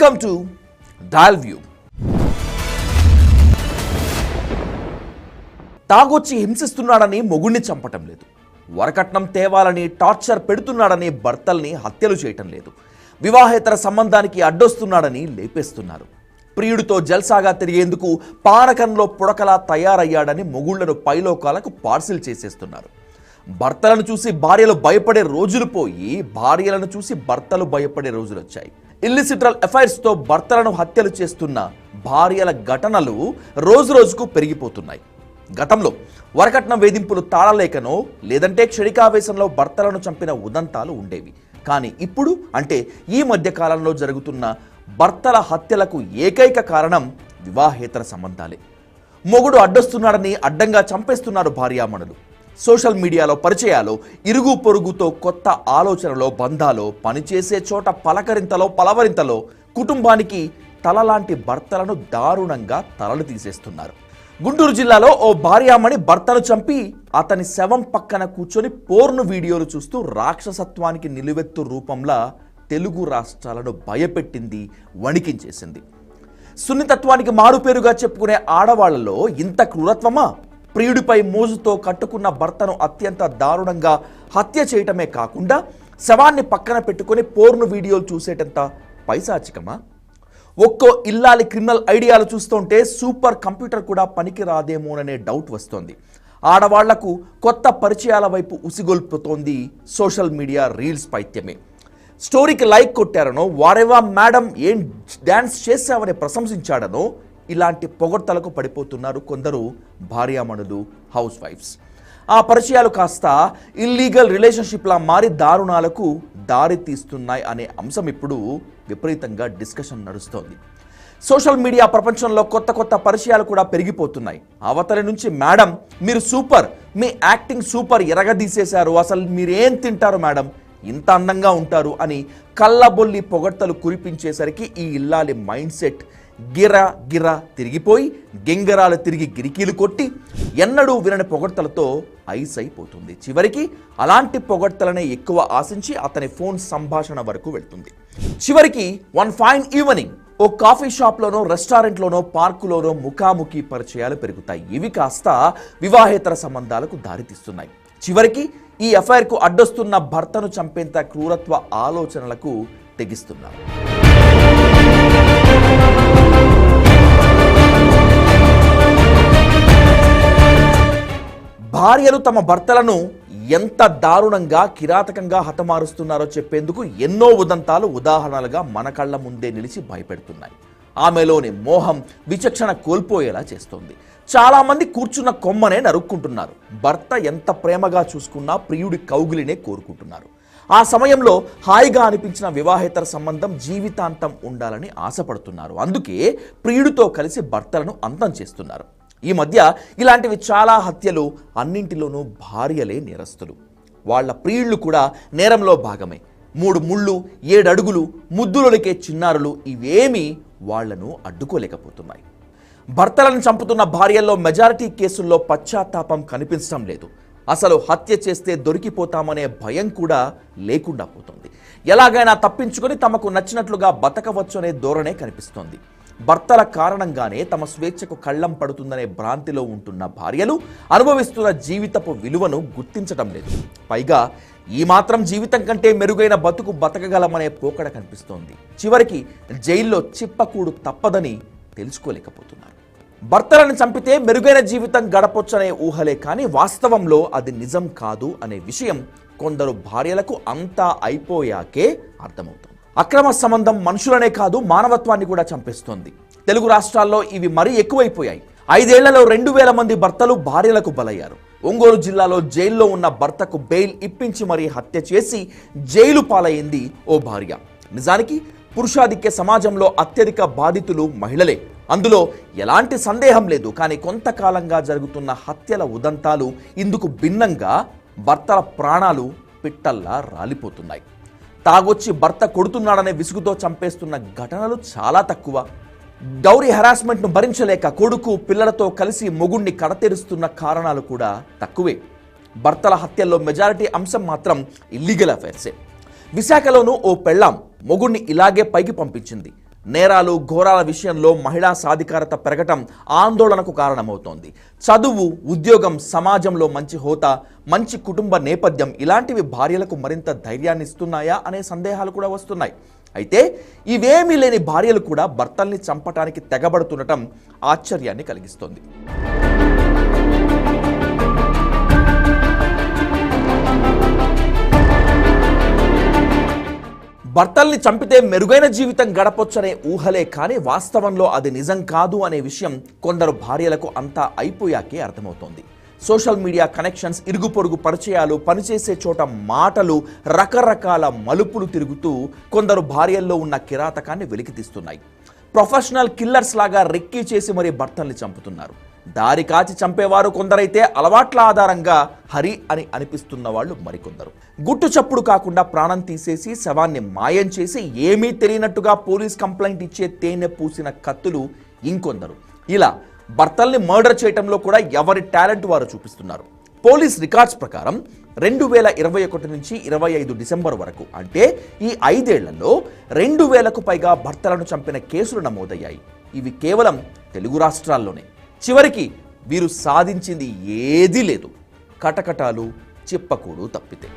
Welcome to dial view. తాగొచ్చి హింసిస్తున్నాడని మొగుణ్ణి చంపటం లేదు, వరకట్నం తేవాలని టార్చర్ పెడుతున్నాడని భర్తల్ని హత్యలు చేయటం లేదు, వివాహేతర సంబంధానికి అడ్డొస్తున్నాడని లేపేస్తున్నారు. ప్రియుడితో జల్సాగా తిరిగేందుకు పానకంలో పుడకలా తయారయ్యాడని మొగుళ్లను పైలోకాలకు పార్సిల్ చేసేస్తున్నారు. భర్తలను చూసి భార్యలు భయపడే రోజులు పోయి భార్యలను చూసి భర్తలు భయపడే రోజులు వచ్చాయి. ఇల్లిసిటరల్ అఫైర్స్తో భర్తలను హత్యలు చేస్తున్న భార్యల ఘటనలు రోజు రోజుకు పెరిగిపోతున్నాయి. గతంలో వరకట్నం వేధింపులు తాళలేకనో లేదంటే క్షణికావేశంలో భర్తలను చంపిన ఉదంతాలు ఉండేవి. కానీ ఇప్పుడు అంటే ఈ మధ్య కాలంలో జరుగుతున్న భర్తల హత్యలకు ఏకైక కారణం వివాహేతర సంబంధాలే. మొగుడు అడ్డొస్తున్నాడని అడ్డంగా చంపేస్తున్నారు భార్యామణులు. సోషల్ మీడియాలో పరిచయాలు, ఇరుగు పొరుగుతో కొత్త ఆలోచనలో, బంధాలో, పనిచేసే చోట పలకరింతలో, పలవరింతలో కుటుంబానికి తలలాంటి భర్తలను దారుణంగా తలలు తీసేస్తున్నారు. గుంటూరు జిల్లాలో ఓ భార్యామణి భర్తను చంపి అతని శవం పక్కన కూర్చొని పోర్ను వీడియోలు చూస్తూ రాక్షసత్వానికి నిలువెత్తు రూపంలా తెలుగు రాష్ట్రాలను భయపెట్టింది, వణికించేసింది. సున్నితత్వానికి మారుపేరుగా చెప్పుకునే ఆడవాళ్లలో ఇంత క్రూరత్వమా? ప్రియుడిపై మోజుతో కట్టుకున్న భర్తను అత్యంత దారుణంగా హత్య చేయటమే కాకుండా శవాన్ని పక్కన పెట్టుకుని పోర్ను వీడియోలు చూసేటంత పైశాచికమా? ఒక్కో ఇల్లాలి క్రిమినల్ ఐడియాలు చూస్తుంటే సూపర్ కంప్యూటర్ కూడా పనికి రాదేమోననే డౌట్ వస్తోంది. ఆడవాళ్లకు కొత్త పరిచయాల వైపు ఉసిగొల్పుతోంది సోషల్ మీడియా రీల్స్ పైత్యమే. స్టోరీకి లైక్ కొట్టారనో, వారేవా మేడం ఏం డ్యాన్స్ చేశావని ప్రశంసించాడనో ఇలాంటి పొగడ్తలకు పడిపోతున్నారు కొందరు భార్యామణులు, హౌస్ వైఫ్స్. ఆ పరిచయాలు కాస్త ఇల్లీగల్ రిలేషన్షిప్లా మారి దారుణాలకు దారి తీస్తున్నాయి అనే అంశం ఇప్పుడు విపరీతంగా డిస్కషన్ నడుస్తోంది. సోషల్ మీడియా ప్రపంచంలో కొత్త కొత్త పరిచయాలు కూడా పెరిగిపోతున్నాయి. అవతలి నుంచి మేడం మీరు సూపర్, మీ యాక్టింగ్ సూపర్, ఎరగదీసేశారు, అసలు మీరేం తింటారు మేడం, ఇంత అందంగా ఉంటారు అని కళ్ళబొల్లి పొగడ్తలు కురిపించేసరికి ఈ ఇల్లాలి మైండ్ సెట్ గిరా గిరా తిరిగిపోయి గింగరాలు తిరిగి గిరికీలు కొట్టి ఎన్నడూ వినని పొగడ్తలతో ఐస్ అయిపోతుంది. చివరికి అలాంటి పొగడ్తలనే ఎక్కువ ఆశించి అతని ఫోన్ సంభాషణ వరకు వెళ్తుంది. చివరికి వన్ ఫైన్ ఈవినింగ్ ఓ కాఫీ షాప్లోనో, రెస్టారెంట్లోనో, పార్కులోనో ముఖాముఖి పరిచయాలు పెరుగుతాయి. ఇవి కాస్త వివాహేతర సంబంధాలకు దారితీస్తున్నాయి. చివరికి ఈ అఫైర్కు అడ్డొస్తున్న భర్తను చంపేంత క్రూరత్వ ఆలోచనలకు తెగిస్తున్నారు. భార్యలు తమ భర్తలను ఎంత దారుణంగా, కిరాతకంగా హతమారుస్తున్నారో చెప్పేందుకు ఎన్నో ఉదంతాలు ఉదాహరణలుగా మన కళ్ళ ముందే నిలిచి భయపెడుతున్నాయి. ఆమెలోని మోహం విచక్షణ కోల్పోయేలా చేస్తోంది. చాలామంది కూర్చున్న కొమ్మనే నరుక్కుంటున్నారు. భర్త ఎంత ప్రేమగా చూసుకున్నా ప్రియుడి కౌగిలినే కోరుకుంటున్నారు. ఆ సమయంలో హాయిగా అనిపించిన వివాహేతర సంబంధం జీవితాంతం ఉండాలని ఆశపడుతున్నారు. అందుకే ప్రియుడితో కలిసి భర్తలను అంతం చేస్తున్నారు. ఈ మధ్య ఇలాంటివి చాలా హత్యలు, అన్నింటిలోనూ భార్యలే నేరస్తులు. వాళ్ళ ప్రియుళ్ళు కూడా నేరంలో భాగమే. 3 ముళ్ళు, 7 అడుగులు, ముద్దులొలికే చిన్నారులు ఇవేమీ వాళ్లను అడ్డుకోలేకపోతున్నాయి. భర్తలను చంపుతున్న భార్యల్లో మెజారిటీ కేసుల్లో పశ్చాత్తాపం కనిపించడం లేదు. అసలు హత్య చేస్తే దొరికిపోతామనే భయం కూడా లేకుండా పోతుంది. ఎలాగైనా తప్పించుకొని తమకు నచ్చినట్లుగా బతకవచ్చు అనే ధోరణే కనిపిస్తోంది. భర్తల కారణంగానే తమ స్వేచ్ఛకు కళ్ళం పడుతుందనే భ్రాంతిలో ఉంటున్న భార్యలు అనుభవిస్తున్న జీవితపు విలువను గుర్తించడం లేదు. పైగా ఈ మాత్రం జీవితం కంటే మెరుగైన బతుకు బతకగలమనే పోకడ కనిపిస్తోంది. చివరికి జైల్లో చిప్పకూడు తప్పదని తెలుసుకోలేకపోతున్నారు. భర్తలను చంపితే మెరుగైన జీవితం గడపొచ్చనే ఊహలే కానీ వాస్తవంలో అది నిజం కాదు అనే విషయం కొందరు భార్యలకు అంతా అయిపోయాకే అర్థమవుతుంది. అక్రమ సంబంధం మనుషులనే కాదు మానవత్వాన్ని కూడా చంపేస్తోంది. తెలుగు రాష్ట్రాల్లో ఇవి మరీ ఎక్కువైపోయాయి. 5 ఏళ్లలో 2000 మంది భర్తలు భార్యలకు బలయ్యారు. ఒంగోలు జిల్లాలో జైల్లో ఉన్న భర్తకు బెయిల్ ఇప్పించి మరీ హత్య చేసి జైలు పాలైంది ఓ భార్య. నిజానికి పురుషాధిక్య సమాజంలో అత్యధిక బాధితులు మహిళలే, అందులో ఎలాంటి సందేహం లేదు. కానీ కొంతకాలంగా జరుగుతున్న హత్యల ఉదంతాలు ఇందుకు భిన్నంగా భర్తల ప్రాణాలు పిట్టల్లా రాలిపోతున్నాయి. తాగొచ్చి భర్త కొడుతున్నాడనే విసుగుతో చంపేస్తున్న ఘటనలు చాలా తక్కువ. డౌరీ హెరాస్మెంట్ను భరించలేక కొడుకు, పిల్లలతో కలిసి మొగుణ్ణి కడతెరుస్తున్న కారణాలు కూడా తక్కువే. భర్తల హత్యల్లో మెజారిటీ అంశం మాత్రం ఇల్లీగల్ అఫైర్సే. విశాఖలోనూ ఓ పెళ్ళాం మొగుణ్ణి ఇలాగే పైకి పంపించింది. నేరాలు ఘోరాల విషయంలో మహిళా సాధికారత పెరగటం ఆందోళనకు కారణమవుతోంది. చదువు, ఉద్యోగం, సమాజంలో మంచి హోదా, మంచి కుటుంబ నేపథ్యం ఇలాంటివి భార్యలకు మరింత ధైర్యాన్ని ఇస్తున్నాయా అనే సందేహాలు కూడా వస్తున్నాయి. అయితే ఇవేమీ లేని భార్యలు కూడా భర్తల్ని చంపటానికి తెగబడుతుండటం ఆశ్చర్యాన్ని కలిగిస్తోంది. భర్తల్ని చంపితే మెరుగైన జీవితం గడపొచ్చనే ఊహలే కానీ వాస్తవంలో అది నిజం కాదు అనే విషయం కొందరు భార్యలకు అంతా అయిపోయాకే అర్థమవుతోంది. సోషల్ మీడియా కనెక్షన్స్, ఇరుగు పొరుగు పరిచయాలు, పనిచేసే చోట మాటలు, రకరకాల మలుపులు తిరుగుతూ కొందరు భార్యల్లో ఉన్న కిరాతకాన్ని వెలికితీస్తున్నాయి. ప్రొఫెషనల్ కిల్లర్స్ లాగా రెక్కీ చేసి మరీ భర్తల్ని చంపుతున్నారు. దారి కాచి చంపేవారు కొందరైతే అలవాట్ల ఆధారంగా హరి అని అనిపిస్తున్న వాళ్ళు మరికొందరు. గుట్టు చప్పుడు కాకుండా ప్రాణం తీసేసి శవాన్ని మాయం చేసి ఏమీ తెలియనట్టుగా పోలీస్ కంప్లైంట్ ఇచ్చే తేనె పూసిన కత్తులు ఇంకొందరు. ఇలా భర్తల్ని మర్డర్ చేయటంలో కూడా ఎవరి టాలెంట్ వారు చూపిస్తున్నారు. పోలీస్ రికార్డ్స్ ప్రకారం 2021 నుంచి 25 డిసెంబర్ వరకు, అంటే ఈ 5 ఏళ్లలో 2000కు పైగా భర్తలను చంపిన కేసులు నమోదయ్యాయి. ఇవి కేవలం తెలుగు రాష్ట్రాల్లోనే. చివరికి వీరు సాధించింది ఏదీ లేదు, కటకటాలు, చిప్పకూడు తప్పితే.